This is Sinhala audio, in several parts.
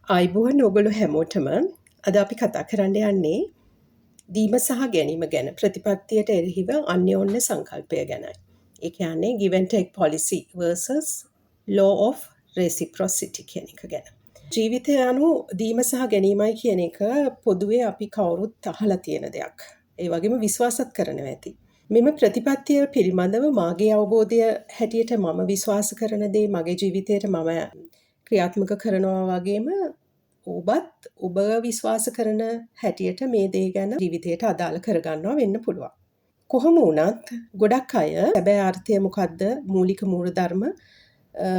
ආයිබෝන් ඔගොල්ලෝ හැමෝටම අද අපි කතා කරන්න යන්නේ දීම සහ ගැනීම ගැන ප්‍රතිපත්තියට එරෙහිව අන්‍යෝන්‍ය සංකල්පය ගැනයි. ඒ කියන්නේ give and take policy versus law of reciprocity කියන එක ගැන. ජීවිතය අනුව දීම සහ ගැනීමයි කියන එක පොදුවේ අපි කවුරුත් අහලා තියෙන දෙයක්. ඒ වගේම විශ්වාසත් කරනවා ඇති. මෙම ප්‍රතිපත්තිය පිළිබඳව මාගේ අවබෝධය හැටියට මම විශ්වාස කරන දේ මගේ ජීවිතයට මම ක්‍රියාත්මක කරනවා වගේම ඔබත් ඔබ විශ්වාස කරන හැටියට මේ දේ ගැන ජීවිතයට අදාළ කරගන්නවා වෙන්න පුළුවන්. කොහොම වුණත් ගොඩක් අය හැබැයි අර්ථය මොකද්ද මූලික මූලධර්ම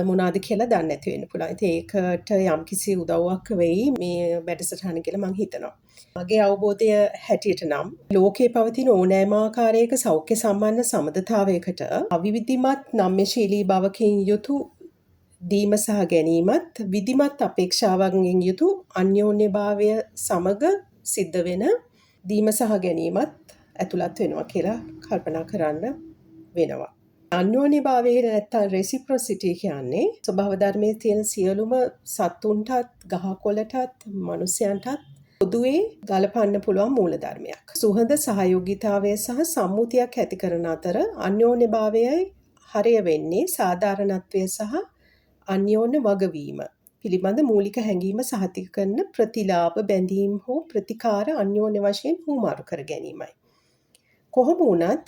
මොනවාද කියලා දන්නේ නැති වෙන්න පුළුවන්. ඉතින් ඒකට යම්කිසි උදව්වක් වෙයි මේ වැඩසටහන කියලා මම හිතනවා. මගේ අවබෝධය හැටියට නම් ලෝකයේ පවතින ඕනෑම ආකාරයක සෞඛ්‍ය සම්බන්ධ සමදතාවයකට අවිවිධිමත් නම්‍යශීලී බවකින් යුතු දීම සහ ගැනීමත් විධිමත් අපේක්ෂාවන්ගෙන් යුතු අන්‍යෝන්‍යභාවය සමග සිද්ධ වෙන දීම සහ ගැනීමත් ඇතුළත් වෙනවා කියලා කල්පනා කරන්න වෙනවා. අන්‍යෝන්‍යභාවය නැත්තම් රෙසිප්‍රොසිටි කියන්නේ ස්වභාව ධර්මයේ තියෙන සියලුම සත්තුන්ටත් ගහකොළටත් මිනිසයන්ටත් පොදුවේ ගලපන්න පුළුවන් මූලධර්මයක්. සුහද සහයෝගීතාවය සහ සම්මුතියක් ඇති කරන අතර අන්‍යෝන්‍යභාවයයි හරය වෙන්නේ සාධාරණත්වය සහ අන්‍යෝන්‍ය වගවීම පිළිබඳ මූලික හැඟීම සහතික කරන ප්‍රතිලාභ බැඳීම් හෝ ප්‍රතිකාර අන්‍යෝන්‍ය වශයෙන් හුවමාරු කර ගැනීමයි. කොහොම වුණත්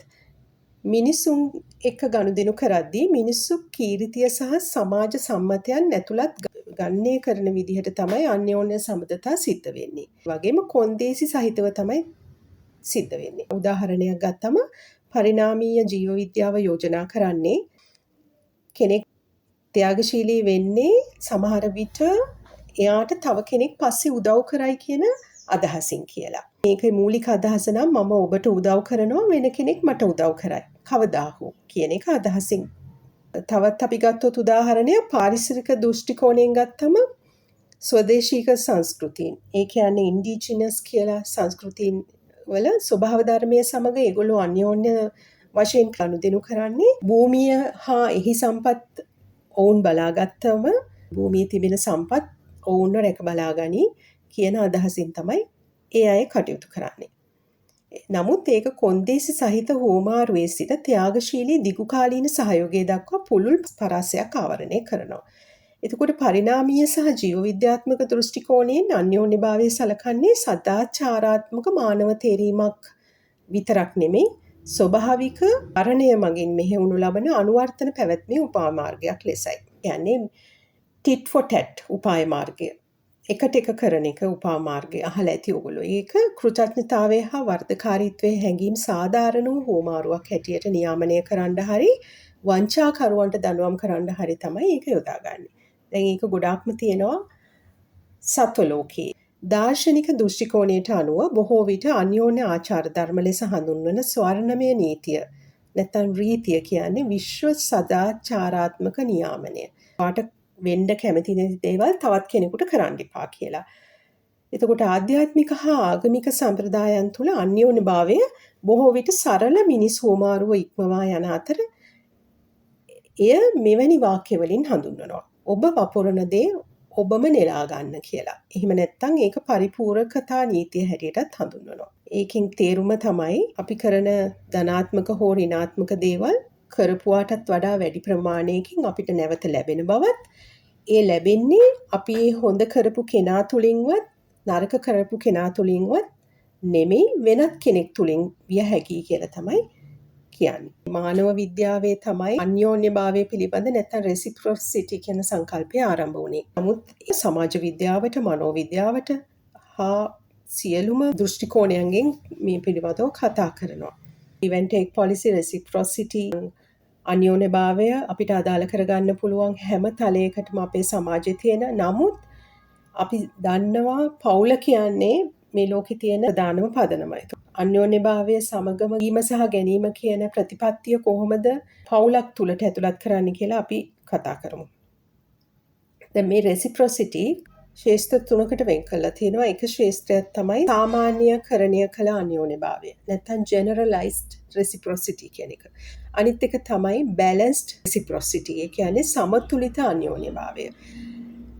මිනිසුන් එක්ක ගනුදෙනු කරද්දී මිනිස්සු කීර්තිය සහ සමාජ සම්මතයන් ඇතුළත් ගණනය කරන විදිහට තමයි අන්‍යෝන්‍ය සම්බන්ධතා සිද්ධ වෙන්නේ. වගේම කොන්දේසි සහිතව තමයි සිද්ධ වෙන්නේ. උදාහරණයක් ගත්තම පරිණාමීය ජීව විද්‍යාව යෝජනා කරන්නේ කෙනෙක් ත්‍යාගශීලී වෙන්නේ සමහර විට එයාට තව කෙනෙක් පස්සේ උදව් කරයි කියන අදහසින් කියලා. මේකේ මූලික අදහස නම් මම ඔබට උදව් කරනවා වෙන කෙනෙක් මට උදව් කරයි. කවදා හෝ කියන එක අදහසින්. තවත් අපි ගත්තොත් උදාහරණය පාරිසරික දෘෂ්ටි කෝණයෙන් ගත්තම ස්වදේශීක සංස්කෘතීන්. ඒ කියන්නේ ඉන්ඩිජිනස් කියලා සංස්කෘතීන් වල ස්වභාව ධර්මයේ සමග ඒගොල්ලෝ අන්‍යෝන්‍ය වශයෙන් ගනුදෙනු කරන්නේ භූමිය හා එහි සම්පත් ඔවුන් බලාගත්තම භූමියේ තිබෙන සම්පත් ඔවුන්ව රැක බලාගනි කියන අදහසින් තමයි ඒ අය කටයුතු කරන්නේ. නමුත් ඒක කොන්දේසි සහිත හෝමාරුවේ සිට ත්‍යාගශීලී දිගුකාලීන සහයෝගය දක්වා පුළුල් පරාසයක් ආවරණය කරනවා. එතකොට පරිණාමීය සහ ජීව විද්‍යාත්මක දෘෂ්ටි කෝණයෙන් අන්‍යෝන්‍යභාවය සලකන්නේ සදාචාරාත්මක මානව තේරීමක් විතරක් නෙමෙයි ස්වභාවික අරණය මගින් මෙහෙවුණු ලබන අනුවර්තන පැවැත්මේ උපාය මාර්ගයක් ලෙසයි. කියන්නේ ටිට් ෆොර් ටැට් උපාය මාර්ගය. එකට එක කරන එක උපාය මාර්ගය අහලා ඇති ඔයගොල්ලෝ. ඒක කෘතඥතාවය හා වර්ධකාරීත්වයේ හැඟීම් සාධාරණ වූ හෝමාරුවක් හැටියට නියාමනය කරන්න හරි වංචාකරුවන්ට දඬුවම් කරන්න හරි තමයි ඒක යොදාගන්නේ. දැන් ඒක ගොඩාක්ම තියෙනවා සත්ව ලෝකයේ. දාර්ශනික දෘෂ්ටි කෝණයට අනුව බොහෝ විට අන්‍යෝන්‍ය ආචාර ධර්ම ලෙස හඳුන්වන ස්වර්ණමය නීතිය නැත්නම් රීතිය කියන්නේ විශ්ව සදාචාරාත්මක නියාමනය. වාට වෙන්න කැමති දේවල් තවත් කෙනෙකුට කරන්න එපා කියලා. එතකොට ආධ්‍යාත්මික හා ආගමික සම්ප්‍රදායන් තුළ අන්‍යෝන්‍යභාවය බොහෝ විට සරල මිනිස් හෝමාරුව ඉක්මවා යන අතර එය මෙවැනි වාක්‍ය වලින් හඳුන්වනවා. ඔබ වපුරන දේ ඔබම නෙලා ගන්න කියලා. එහෙම නැත්නම් ඒක පරිපූර්ණකතා නීතිය හැටියටත් හඳුන්වනවා. ඒකෙන් තේරුම තමයි අපි කරන ධනාත්මක හෝ ඍණාත්මක දේවල් කරපුවාටත් වඩා වැඩි ප්‍රමාණයකින් අපිට නැවත ලැබෙන බවත් ඒ ලැබෙන්නේ අපි හොඳ කරපු කෙනා තුලින්වත් නරක කරපු කෙනා තුලින්වත් නෙමෙයි වෙනත් කෙනෙක් තුලින් විය හැකියි කියලා තමයි කියන්නේ. මානව විද්‍යාවේ තමයි අන්‍යෝන්‍යභාවය පිළිබඳ නැත්නම් රෙසිප්‍රොසිටි කියන සංකල්පය ආරම්භ වුණේ. නමුත් සමාජ විද්‍යාවට, මනෝවිද්‍යාවට හා සියලුම දෘෂ්ටි කෝණයන්ගෙන් මේ පිළිබඳව කතා කරනවා. give and take policy, reciprocity, අන්‍යෝන්‍යභාවය අපිට අදාළ කරගන්න පුළුවන් හැම තලයකටම අපේ සමාජයේ තියෙන. නමුත් අපි දන්නවා පවුල කියන්නේ මේ ලෝකේ තියෙන ප්‍රධානම පදනමයි. අන්‍යෝන්‍යභාවය සමගම දීම සහ ගැනීම කියන ප්‍රතිපත්තිය කොහොමද පවුලක් තුලට ඇතුළත් කරන්නේ කියලා අපි කතා කරමු. දැන් මේ රෙසිප්‍රොසිටි ශේෂ්ත්‍ර තුනකට වෙන් කරලා තියෙනවා. එක ශේෂ්ත්‍රයක් තමයි සාමාන්‍යකරණය කළ අන්‍යෝන්‍යභාවය. නැත්නම් generalized reciprocity කියන එක. අනිත් එක තමයි balanced reciprocity. ඒ කියන්නේ සමතුලිත අන්‍යෝන්‍යභාවය.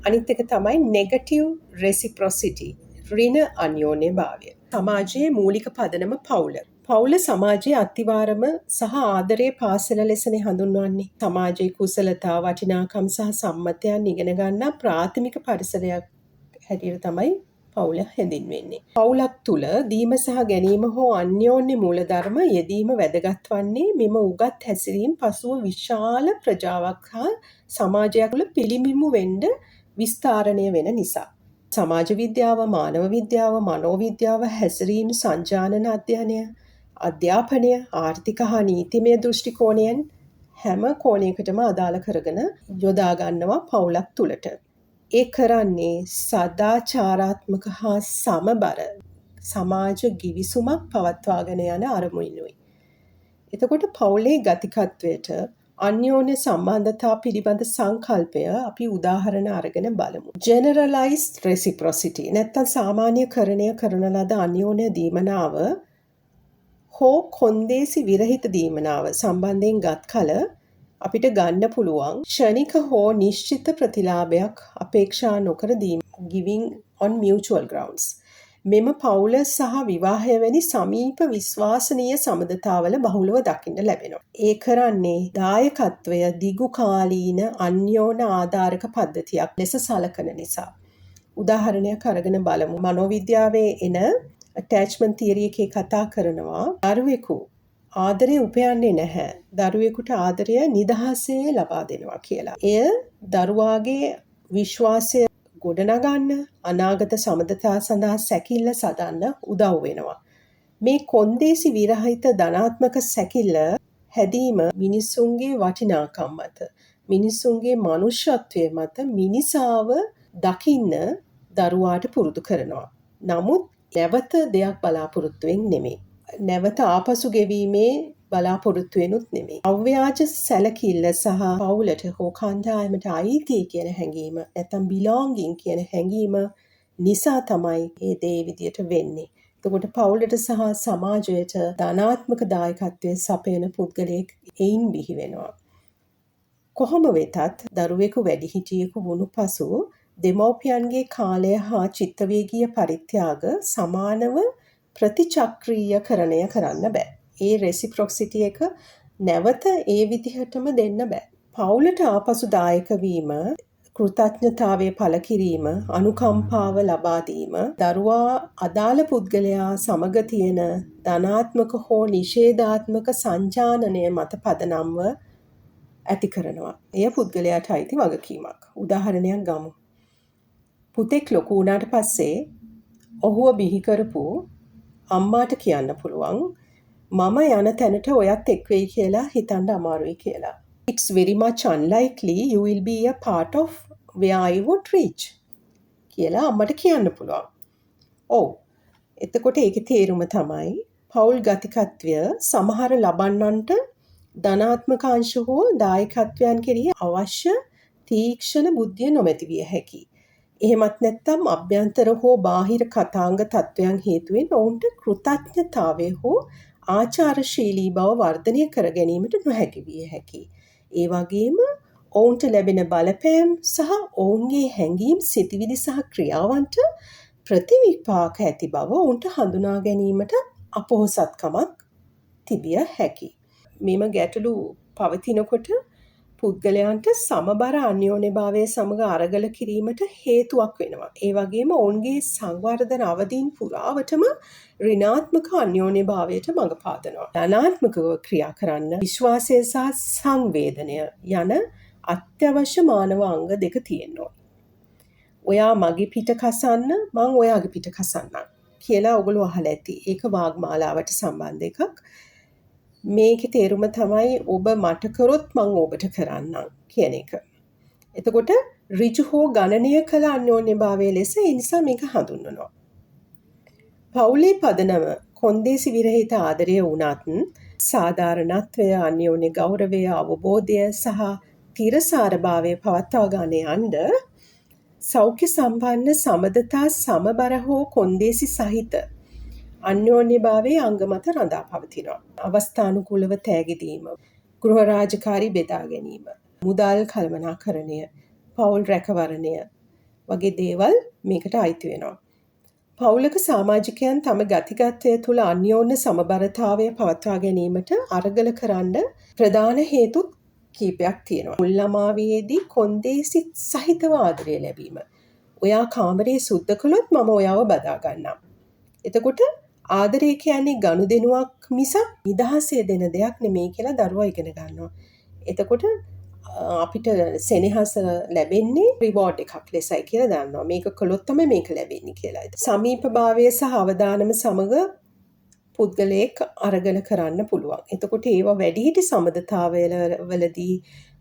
අනිත් එක තමයි negative reciprocity. ඍණ අන්‍යෝන්‍ය භාවය. සමාජයේ මූලික පදනම පවුල. පවුල සමාජයේ අතිවාරම සහ ආදරයේ පාසල ලෙසනේ හඳුන්වන්නේ. සමාජයේ කුසලතා, වටිනාකම් සහ සම්මතයන් ඉගෙන ගන්නා ප්‍රාථමික පරිසරයක් හැටියට තමයි පවුල හැඳින්වෙන්නේ. පවුලක් තුල දීම සහ ගැනීම හෝ අන්‍යෝන්‍ය මූලධර්ම යෙදීම වැදගත් වන්නේ මෙම උගත් හැසිරීම් පසුව විශාල ප්‍රජාවක් හා සමාජයක් තුළ පිළිඹිඹු වෙන්න විස්තරණය වෙන නිසා. සමාජ විද්‍යාව, මානව විද්‍යාව, මනෝවිද්‍යාව, හැසිරීම් සංජානන අධ්‍යයනය, අධ්‍යාපනය, ආර්ථික හා නීතිමය දෘෂ්ටි කෝණයෙන් හැම කෝණයකටම අදාළ කරගෙන යොදා ගන්නවා පවුලක් තුලට. ඒ කරන්නේ සදාචාරාත්මක හා සමබර සමාජ ගිවිසුමක් පවත්වාගෙන යන අරමුණුයි. එතකොට පවුලේ ගතිකත්වයට අන්‍යෝන්‍ය සම්බන්ධතා පිළිබඳ සංකල්පය අපි උදාහරණ අරගෙන බලමු. generalized reciprocity නැත්නම් සාමාන්‍යකරණය කරන ලද අන්‍යෝන්‍ය දීමනාව හෝ කොන්දේසි විරහිත දීමනාව සම්බන්ධයෙන් ගත් කල අපිට ගන්න පුළුවන් ක්ෂණික හෝ නිශ්චිත ප්‍රතිලාභයක් අපේක්ෂා නොකර දීම giving on mutual grounds. මෙම පවුල සහ විවාහය වැනි සමීප විශ්වාසනීය සබඳතාවල බහුලව දකින්න ලැබෙනවා. ඒ කරන්නේ දායකත්වය දිගු කාලීන අන්‍යෝන්‍ය ආධාරක පද්ධතියක් ලෙස සලකන නිසා. උදාහරණයක් අරගෙන බලමු. මනෝවිද්‍යාවේ එන attachment theory එකේ කතා කරනවා දරුවෙකු ආදරය උපයන්නේ නැහැ. දරුවෙකුට ආදරය නිදහසේ ලබා දෙනවා කියලා. එය දරුවාගේ විශ්වාසය ගොඩනගන්න අනාගත සමඳතා සඳහා සැකිල්ල සදන්න උදව් වෙනවා. මේ කොන්දේසි විරහිත ධනාත්මක සැකිල්ල හැදීම මිනිසුන්ගේ වටිනාකම් මත, මිනිසුන්ගේ මනුෂ්‍යත්වය මත මිනිසාව දකින්න දරුවාට පුරුදු කරනවා. නමුත් නැවත දෙයක් බලාපොරොත්තුවෙන් නෙමෙයි. නැවත ආපසු ගෙවීමේ බලාපොරොත්තුවෙනුත් නෙමෙයි. අව්‍යාජ සැලකිල්ල සහ පවුලට හෝ කණ්ඩායමට අයිතිය කියන හැඟීම නැත්නම් belonging කියන හැඟීම නිසා තමයි මේ දේ විදියට වෙන්නේ. එතකොට පවුලට සහ සමාජයට ධනාත්මක දායකත්වයේ සපයන පුද්ගලයෙක් එයින් බිහි වෙනවා. කොහොම වෙතත් දරුවෙකු වැඩිහිටියෙකු වුණු පසු දෙමව්පියන්ගේ කාලය හා චිත්තවේගීය පරිත්‍යාග සමානව ප්‍රතිචක්‍රීයකරණය කරන්න බෑ. ඒ රෙසිප්‍රොක්සිටි එක නැවත ඒ විදිහටම දෙන්න බෑ. පවුලට ආපසු දායක වීම, කෘතඥතාවය පළ කිරීම, අනුකම්පාව ලබා දීම, දරුවා අදාළ පුද්ගලයා සමග තියෙන ධනාත්මක හෝ නිෂේධාත්මක සංජානනය මත පදනම්ව ඇති කරනවා. එය පුද්ගලයාට අයිති වගකීමක්. උදාහරණයක් ගමු. පුතෙක් ලොකු වුණාට පස්සේ ඔහුව බිහි කරපු අම්මාට කියන්න පුළුවන් මම යන තැනට ඔයත් එක් වෙයි කියලා හිතන්න අමාරුයි කියලා. It's very much unlikely you will be a part of where I would reach කියලා අම්මට කියන්න පුළුවන්. ඔව්. එතකොට ඒකේ තේරුම තමයි පෞල් ගතිකත්වය සමහර ලබන්නන්ට ධනාත්මක අංශ හෝ දායකත්වයන් කෙරෙහි අවශ්‍ය තීක්ෂණ බුද්ධිය නොමැති විය හැකියි. එහෙමත් නැත්නම් අභ්‍යන්තර හෝ බාහිර කතාංග තත්වයන් හේතුවෙන් ඔවුන්ට කෘතඥතාවය හෝ ආචාරශීලී බව වර්ධනය කර ගැනීමට නොහැකි විය හැකියි. ඒ වගේම ඔවුන්ට ලැබෙන බලපෑම් සහ ඔවුන්ගේ හැඟීම්, සිතිවිලි සහ ක්‍රියාවන්ට ප්‍රතිවිපාක ඇති බව ඔවුන්ට හඳුනා ගැනීමට අපොහොසත්කමක් තිබිය හැකියි. මෙම ගැටලු පවතිනකොට පුද්ගලයන්ට සමබර අන්‍යෝන්‍යභාවය සමග අරගල කිරීමට හේතුවක් වෙනවා. ඒ වගේම ඔවුන්ගේ සංවර්ධන අවදීන් පුරාවටම ඍණාත්මක අන්‍යෝන්‍යභාවයට මඟ පාදනවා. ධනාත්මකව ක්‍රියා කරන්න විශ්වාසය සහ සංවේදනය යන අත්‍යවශ්‍ය මානව අංග දෙක තියෙනවා. ඔයා මගේ පිට කසන්න, මං ඔයාගේ පිට කසන්නම් කියලා ඔයගොල්ලෝ අහලා ඇති. ඒක වාග්මාලාවට සම්බන්ධ එකක්. මේකේ තේරුම තමයි ඔබ මට කරොත් මං ඔබට කරන්නම් කියන එක. එතකොට ඍජු හෝ ගණනීය කළ අන්‍යෝන්‍යභාවය ලෙස ඒ නිසා මේක හඳුන්වනවා. පවුලේ පදනම කොන්දේසි විරහිත ආදරය වුණත් සාධාරණත්වය, අන්‍යෝන්‍ය ගෞරවය, අවබෝධය සහ තිරසාරභාවය පවත්වා ගන්න යන්න සෞඛ්‍ය සම්පන්න සමදතා සමබර හෝ කොන්දේසි සහිත අන්‍යෝන්‍යභාවයේ අංග මත රඳා පවතිනවා. අවස්ථානුකූලව තෑගි දීම, ගෘහ රාජකාරී බෙදා ගැනීම, මුදල් කළමනාකරණය, පවුල් රැකවරණය, වගේ දේවල් මේකට අයිති වෙනවා. පවුලක සමාජිකයන් තම ගතිගතය තුළ අන්‍යෝන්‍ය සමබරතාවය පවත්වා ගැනීමට අරගල කරන්න ප්‍රධාන හේතු කීපයක් තියෙනවා. මුල් ළමාවියේදී කොන්දේසි සහිතව ආදරය ලැබීම. ඔයා කාමරේ සුද්ධ කළොත් මම ඔයාව බදා ගන්නම්. එතකොට ආදරය කියන්නේ ගනුදෙනුවක් මිසක් නිදහසේ දෙන දෙයක් නෙමෙයි කියලා දරුවා ඉගෙන ගන්නවා. එතකොට අපිට සෙනෙහස ලැබෙන්නේ රිවෝඩ් එකක් ලෙසයි කියලා දන්නවා. මේක කළොත් තමයි මේක ලැබෙන්නේ කියලා. සමීපභාවය සහ අවදානම සමග පුද්ගලයෙක් අරගල කරන්න පුළුවන්. එතකොට ඒවා වැඩිහිටි සම්බන්ධතාවවලදී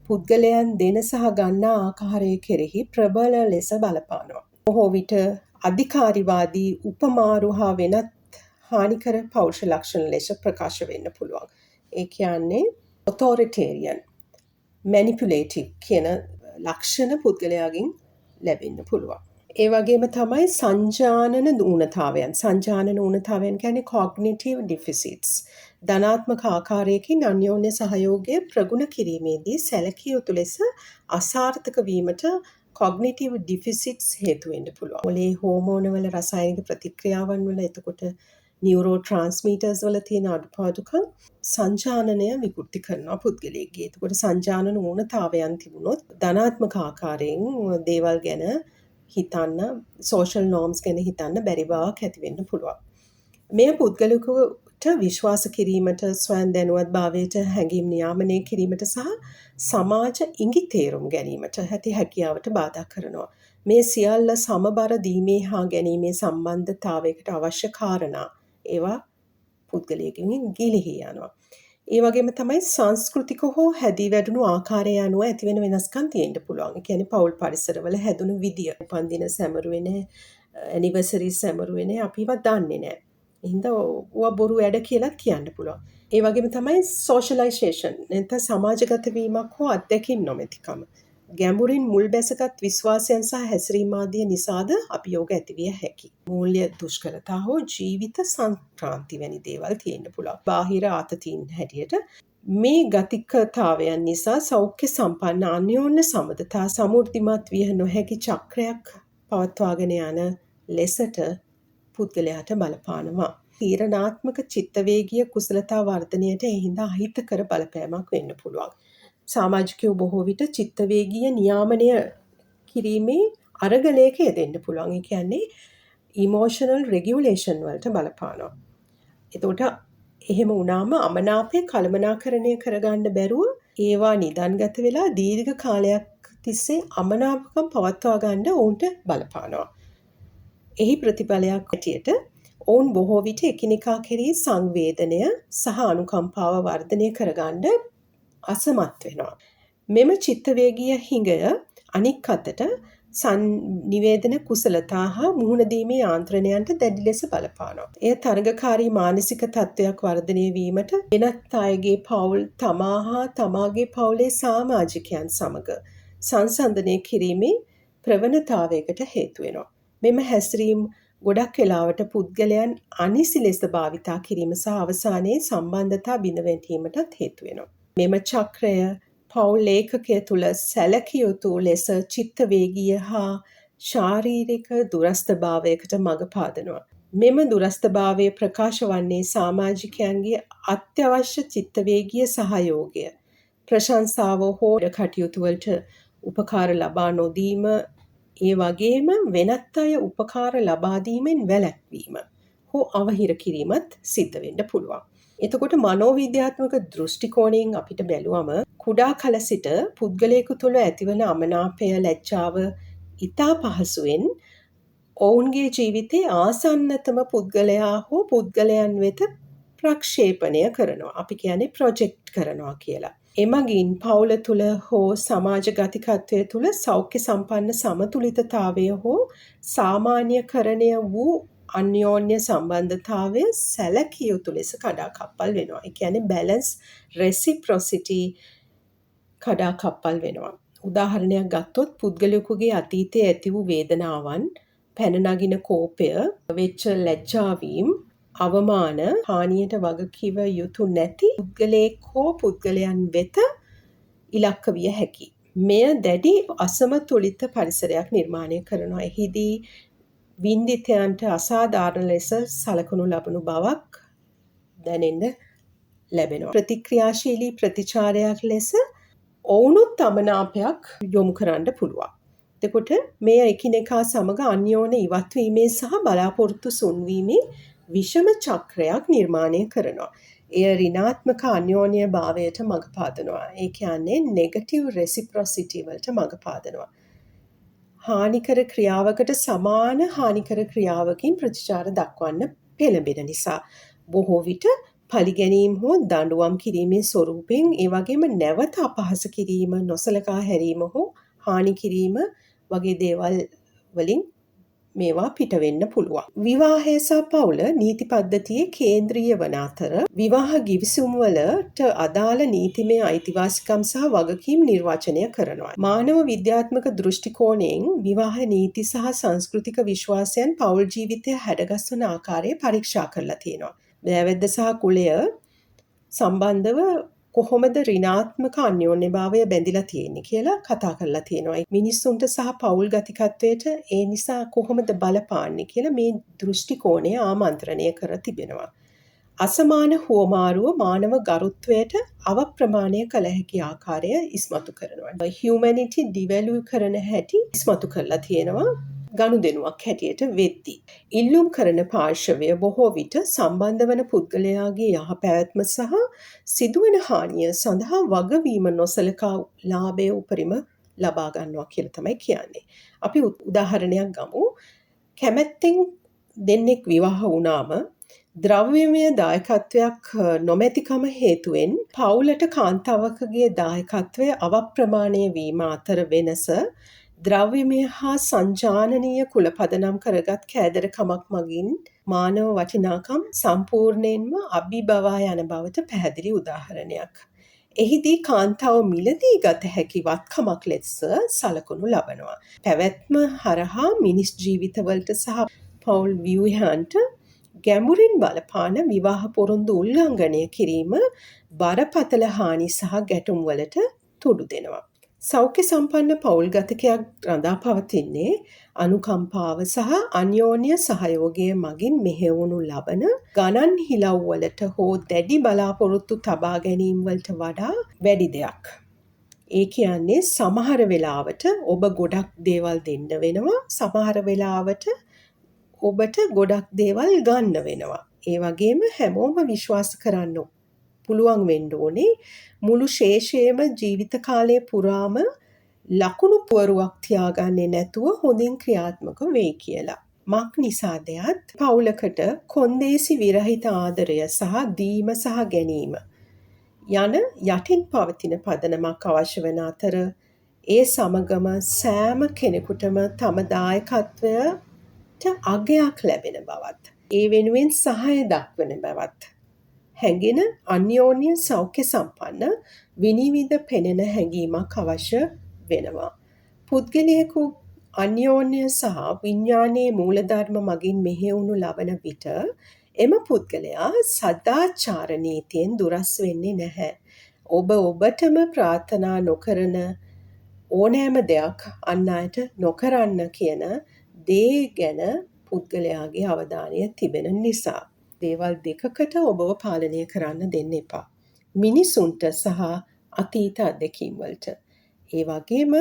පුද්ගලයන් දෙන සහ ගන්නා ආකාරය කෙරෙහි ප්‍රබල ලෙස බලපානවා. බොහෝ විට අධිකාරිවාදී උපමාරු හා වෙනත් හානිකර පෞරුෂ ලක්ෂණ ලෙස ප්‍රකාශ වෙන්න පුළුවන්. ඒ කියන්නේ ඔතොරිටේරියන්, මැනිපුලේටිව් කියන ලක්ෂණ පුද්ගලයාගෙන් ලැබෙන්න පුළුවන්. ඒ වගේම තමයි සංජානන ඌනතාවයන්. සංජානන ඌනතාවයන් කියන්නේ cognitive deficits. ධනාත්මක ආකාරයකින් අන්‍යෝන්‍ය සහයෝගය ප්‍රගුණ කිරීමේදී සැලකිය යුතු ලෙස අසාර්ථක වීමට cognitive deficits හේතු වෙන්න පුළුවන්. මොලේ හෝමෝන වල රසායනික ප්‍රතික්‍රියාවන් වල එතකොට නියුරෝට්‍රාන්ස්මීටර්ස් වල තියෙන අඩුපාඩුකම් සංජානනය විකෘති කරනවා පුද්ගලයෙක්ගේ. එතකොට සංජානන ඌනතාවයන් තිබුණොත් ධනාත්මක ආකාරයෙන් දේවල් ගැන හිතන්න, සෝෂල් නෝම්ස් ගැන හිතන්න බැරි බවක් ඇති වෙන්න පුළුවන්. මෙය පුද්ගලිකවට විශ්වාස කිරීමට, ස්වයං දැනුවත් භාවයට හැඟීම් නියාමනය කිරීමට සහ සමාජ ඉඟි තේරුම් ගැනීමට ඇති හැකියාවට බාධා කරනවා. මේ සියල්ල සමබර දීමේ හා ගැනීමේ සම්බන්ධතාවයකට අවශ්‍ය කාරණා. ඒවා පුද්ගලයෙකින් ගිලිහී යනවා. ඒ වගේම තමයි සංස්කෘතික හෝ හැදී වැඩුණු ආකාරය අනුව ඇතිවෙන වෙනස්කම් තියෙන්න පුළුවන්. ඒ කියන්නේ පෞල් පරිසරවල හැදුණු විදිය, උපන්දින සැමරුවේ නැහැ, ඇනිවර්සරි සැමරුවේ නැහැ, අපිව දන්නේ නැහැ. එහෙනම් ඕවා බොරු වැඩ කියලා කියන්න පුළුවන්. ඒ වගේම තමයි සෝෂලයිසේෂන්, නැත්නම් සමාජගත වීමක් හෝ අත්දැකීම් නොමැතිකම. ගැඹුරින් මුල් බැසගත් විශ්වාසයන් සහ හැසිරීම් ආදිය නිසාද අභියෝග ඇතිවිය හැකියි. මූල්‍ය දුෂ්කරතා හෝ ජීවිත සංක්‍රාන්ති වැනි දේවල් තියෙන්න පුළුවන්. බාහිර ආතතීන් හැටියට මේ ගතිකතාවයන් නිසා සෞඛ්‍ය සම්පන්න අන්‍යෝන්‍ය සම්බන්ධතා සමෘද්ධිමත් විය නොහැකි චක්‍රයක් පවත්වාගෙන යන ලෙසට පුද්ගලයාට බලපානවා. තීරණාත්මක චිත්තවේගීය කුසලතා වර්ධනයට එහිඳ අහිතකර බලපෑමක් වෙන්න පුළුවන්. සමාජිකයෝ බොහෝ විට චිත්තවේගීය නියාමනය කිරීමේ අරගලයක යෙදෙන්න පුළුවන්. ඒ කියන්නේ ඉමෝෂනල් රෙගියුලේෂන් වලට බලපානවා. එතකොට එහෙම වුණාම අමනාපය කළමනාකරණය කරගන්න බැරුව ඒවා නිදන්ගත වෙලා දීර්ඝ කාලයක් තිස්සේ අමනාපකම් පවත්වා ගන්න ඔවුන්ට බලපානවා. එහි ප්‍රතිඵලයක් හැටියට ඔවුන් බොහෝ විට එකිනෙකා කෙරෙහි සංවේදනය සහ අනුකම්පාව වර්ධනය කරගන්න අසමත් වෙනවා. මෙම චිත්තවේගීය හිඟය අනික් අතට නිවේදන කුසලතා හා මුහුණ දීමේ යාන්ත්‍රණයන්ට දැඩි ලෙස බලපානවා. එය තරගකාරී මානසික තත්ත්වයක් වර්ධනය වීමට වෙනත් අයගේ පවුල්, තමා හා තමාගේ පවුලේ සමාජිකයන් සමග සංසන්දනය කිරීමේ ප්‍රවණතාවයකට හේතු වෙනවා. මෙම හැසිරීම් ගොඩක් වෙලාවට පුද්ගලයන් අනිසි ලෙස භාවිතා කිරීම සහ අවසානයේ සම්බන්ධතා බිඳවැටීමටත් හේතු වෙනවා. මෙම චක්‍රය පවුල් ඒකකය තුළ සැලකිය යුතු ලෙස චිත්තවේගීය හා ශාරීරික දුරස්ථභාවයකට මඟ පාදනවා. මෙම දුරස්ථභාවය ප්‍රකාශ වන්නේ සමාජිකයන්ගේ අත්‍යවශ්‍ය චිත්තවේගීය සහයෝගය, ප්‍රශංසාව හෝ කටයුතු වලට උපකාර ලබා නොදීම, ඒ වගේම වෙනත් අය උපකාර ලබා දීමෙන් වැළැක්වීම හෝ අවහිර කිරීමත් සිද්ධ වෙන්න පුළුවන්. එතකොට මනෝවිද්‍යාත්මක දෘෂ්ටි කෝණයෙන් අපිට බැලුවම කුඩා කල සිට පුද්ගලයෙකු තුළ ඇතිවන අමනාපය, ලැජ්ජාව ඉතා පහසුවෙන් ඔවුන්ගේ ජීවිතයේ ආසන්නතම පුද්ගලයා හෝ පුද්ගලයන් වෙත ප්‍රක්ෂේපණය කරනවා. අපි කියන්නේ ප්‍රොජෙක්ට් කරනවා කියලා. එමගින් පවුල තුළ හෝ සමාජ ගතිකත්වය තුළ සෞඛ්‍ය සම්පන්න සමතුලිතතාවය හෝ සාමාන්‍යකරණය වූ අන්‍යෝන්‍ය සම්බන්ධතාවය සැලකිය යුතු ලෙස කඩාකප්පල් වෙනවා. ඒ කියන්නේ බැලන්ස් රෙසිප්‍රොසිටි කඩාකප්පල් වෙනවා. උදාහරණයක් ගත්තොත් පුද්ගලයෙකුගේ අතීතයේ ඇති වූ වේදනාවන්, පැන නගින කෝපය, වෙච්ච ලැජ්ජාවීම්, අවමාන, හානියට වගකිව යුතු නැති පුද්ගලයෙක් හෝ පුද්ගලයන් වෙත ඉලක්ක විය හැකියි. මෙය දැඩි අසමතුලිත පරිසරයක් නිර්මාණය කරනවා. එහිදී වින්දිතයන්ට අසාධාරණ ලෙස සලකනු ලබනු බවක් දැනෙන්න ලැබෙනවා. ප්‍රතික්‍රියාශීලී ප්‍රතිචාරයක් ලෙස ඔවුනුත් අමනාපයක් යොමු කරන්න පුළුවන්. එතකොට මෙය එකිනෙකා සමග අන්‍යෝන්‍ය ඉවත්වීමේ සහ බලාපොරොත්තු සුන්වීමේ විෂම චක්‍රයක් නිර්මාණය කරනවා. එය ඍණාත්මක අන්‍යෝන්‍ය භාවයට මඟ පාදනවා. ඒ කියන්නේ නෙගටිව් රෙසිප්‍රොසිටි වලට මඟ පාදනවා. හානිකර ක්‍රියාවකට සමාන හානිකර ක්‍රියාවකින් ප්‍රතිචාර දක්වන්න පෙළඹෙන නිසා බොහෝ විට පලිගැනීම් හෝ දඬුවම් කිරීමේ ස්වරූපයෙන් ඒ වගේම නැවත අපහාස කිරීම, නොසලකා හැරීම හෝ හානි කිරීම වගේ දේවල් වලින් මේවා පිට වෙන්න පුළුවන්. විවාහය සහ පවුල නීති පද්ධතියේ කේන්ද්‍රීය වන අතර විවාහ ගිවිසුම් වලට අදාළ නීතිමය අයිතිවාසිකම් සහ වගකීම් නිර්වචනය කරනවා. මානව විද්‍යාත්මක දෘෂ්ටි කෝණයෙන් විවාහ නීති සහ සංස්කෘතික විශ්වාසයන් පවුල් ජීවිතය හැඩගස්වන ආකාරය පරීක්ෂා කරලා තියෙනවා. දෑවැද්ද සහ කුලය සම්බන්ධව කොහොමද ඍණාත්මක අන්‍යෝන්‍යභාවය බැඳිලා තියෙන්නේ කියලා කතා කරලා තියෙනවා. මිනිස්සුන්ට සහ පෞල් ගතිකත්වයට ඒ නිසා කොහොමද බලපාන්නේ කියලා මේ දෘෂ්ටි කෝණය ආමන්ත්‍රණය කර තිබෙනවා. අසමාන හුවමාරුව මානව ගරුත්වයට අවප්‍රමාණය කළ හැකි ආකාරය ඉස්මතු කරනවා. හියුමැනිටි ඩිවැලියු කරන හැටි ඉස්මතු කරලා තියෙනවා. ගනුදෙනුවක් හැටියට වෙද්දී. ඉල්ලුම් කරන පාර්ශවය බොහෝ විට සම්බන්ධ වන පුද්ගලයාගේ යහපැවැත්ම සහ සිදුවන හානිය සඳහා වගවීම නොසලකා ලාභය උපරිම ලබා ගන්නවා කියලා තමයි කියන්නේ. අපි උදාහරණයක් ගමු. කැමැත්තෙන් දෙන්නෙක් විවාහ වුණාම ද්‍රව්‍යමය දායකත්වයක් නොමැතිකම හේතුවෙන් පවුලට කාන්තාවකගේ දායකත්වය අවප්‍රමාණය වීම අතර වෙනස ද්‍රව්‍යමය හා සංජානනීය කුල පදනම් කරගත් කෑදරකමක් මගින් මානව වටිනාකම් සම්පූර්ණයෙන්ම අභිබවා යන බවට පැහැදිලි උදාහරණයක්. එහිදී කාන්තාව මිලදී ගත හැකි වත්කමක් ලෙස සලකනු ලබනවා. පැවැත්ම හරහා මිනිස් ජීවිතවලට සහ පවුල් ව්‍යුහයන්ට ගැඹුරින් බලපාන විවාහ පොරොන්දු උල්ලංඝනය කිරීම බරපතල හානි සහ ගැටුම් වලට තුඩු දෙනවා. සෞඛ්‍ය සම්පන්න පවුල් ගතකයක් රඳා පවතින්නේ අනුකම්පාව සහ අන්‍යෝන්‍ය සහයෝගය මගින් මෙහෙවුණු ලබන ගණන් හිලව්වලට හෝ දැඩි බලාපොරොත්තු තබා ගැනීම් වලට වඩා වැඩි දෙයක්. ඒ කියන්නේ සමහර වෙලාවට ඔබ ගොඩක් දේවල් දෙන්න වෙනවා, සමහර වෙලාවට ඔබට ගොඩක් දේවල් ගන්න වෙනවා. ඒ වගේම හැමෝම විශ්වාස කරන්න පුළුවන් වෙන්න ඕනේ මුළු ශේෂයේම ජීවිත කාලය පුරාම ලකුණු පුවරුවක් තියාගන්නේ නැතුව හොඳින් ක්‍රියාත්මක වෙයි කියලා. මක් නිසාදයත් පවුලකට කොන්දේසි විරහිත ආදරය සහ දීම සහ ගැනීම යන යටින් පවතින පදනමක් අවශ්‍ය වන අතර ඒ සමගම සෑම කෙනෙකුටම තම දායකත්වයට අගයක් ලැබෙන බවත් ඒ වෙනුවෙන් සහාය දක්වන බවත් හැඟෙන අන්‍යෝන්‍ය සෞඛ්‍ය සම්පන්න විනිවිද පෙනෙන හැඟීමක් අවශ්‍ය වෙනවා. පුද්ගලයෙකු අන්‍යෝන්‍ය සහ විඥානයේ මූලධර්ම මගින් මෙහෙයුණු ලබන විට එම පුද්ගලයා සදාචාර නීතියෙන් දුරස් වෙන්නේ නැහැ. ඔබටම ප්‍රාර්ථනා නොකරන ඕනෑම දෙයක් අන් අයට නොකරන්න කියන දේ ගැන පුද්ගලයාගේ අවධානය තිබෙන නිසා. දේවල් දෙකකට ඔබව පාලනය කරන්න දෙන්න එපා. මිනිසුන්ට සහ අතීත අත්දැකීම් වලට. ඒ වගේම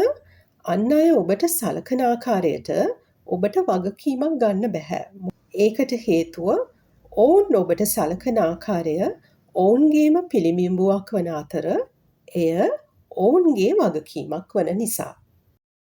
අන් අය ඔබට සලකන ආකාරයට ඔබට වගකීමක් ගන්න බෑ. ඒකට හේතුව ඔවුන් ඔබට සලකන ආකාරය ඔවුන්ගේම පිළිඹිඹුවක් වන අතර එය ඔවුන්ගේ වගකීමක් වන නිසා.